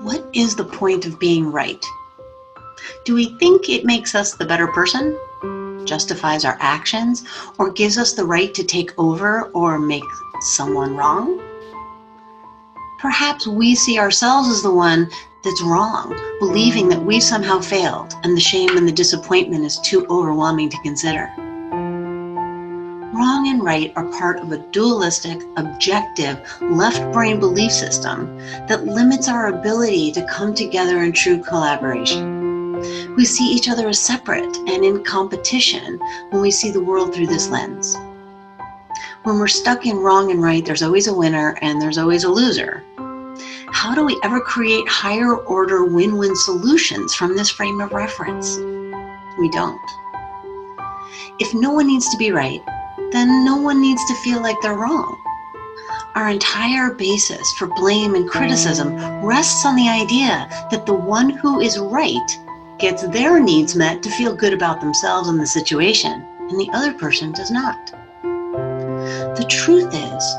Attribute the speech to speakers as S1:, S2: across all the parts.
S1: What is the point of being right? Do we think it makes us the better person, justifies our actions, or gives us the right to take over or make someone wrong? Perhaps we see ourselves as the one that's wrong, believing that we somehow failed, and the shame and the disappointment is too overwhelming to consider. Wrong and right are part of a dualistic, objective, left-brain belief system that limits our ability to come together in true collaboration. We see each other as separate and in competition when we see the world through this lens. When we're stuck in wrong and right, there's always a winner and there's always a loser. How do we ever create higher order win-win solutions from this frame of reference? We don't. If no one needs to be right, then no one needs to feel like they're wrong. Our entire basis for blame and criticism rests on the idea that the one who is right gets their needs met to feel good about themselves and the situation, and the other person does not. The truth is,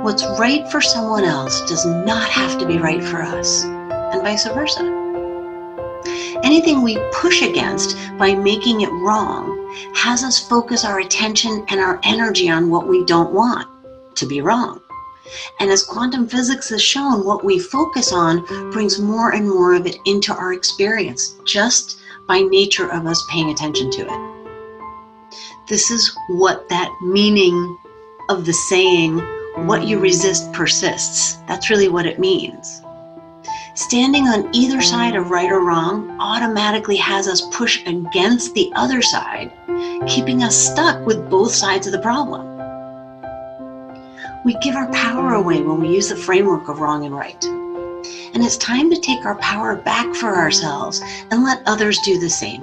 S1: what's right for someone else does not have to be right for us, and vice versa. Anything we push against by making it wrong has us focus our attention and our energy on what we don't want, to be wrong. And as quantum physics has shown, what we focus on brings more and more of it into our experience, just by nature of us paying attention to it. This is what that meaning of the saying, what you resist persists. That's really what it means. Standing on either side of right or wrong automatically has us push against the other side, keeping us stuck with both sides of the problem. We give our power away when we use the framework of wrong and right. And it's time to take our power back for ourselves and let others do the same.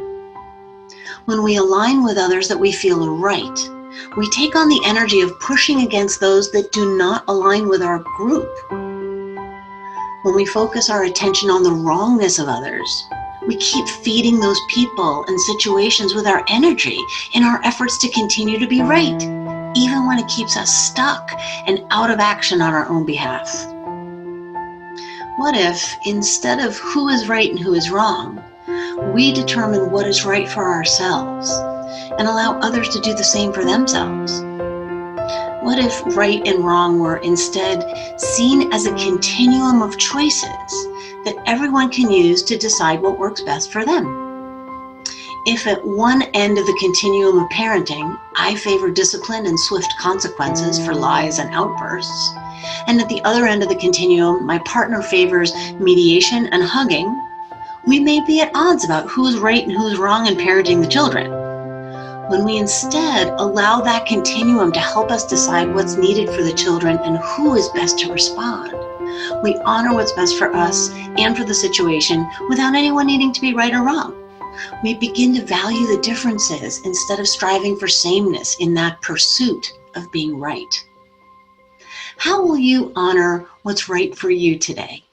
S1: When we align with others that we feel are right, we take on the energy of pushing against those that do not align with our group. When we focus our attention on the wrongness of others, we keep feeding those people and situations with our energy in our efforts to continue to be right, even when it keeps us stuck and out of action on our own behalf. What if, instead of who is right and who is wrong, we determine what is right for ourselves and allow others to do the same for themselves? What if right and wrong were instead seen as a continuum of choices that everyone can use to decide what works best for them? If at one end of the continuum of parenting, I favor discipline and swift consequences for lies and outbursts, and at the other end of the continuum, my partner favors mediation and hugging, we may be at odds about who's right and who's wrong in parenting the children. When we instead allow that continuum to help us decide what's needed for the children and who is best to respond, we honor what's best for us and for the situation without anyone needing to be right or wrong. We begin to value the differences instead of striving for sameness in that pursuit of being right. How will you honor what's right for you today?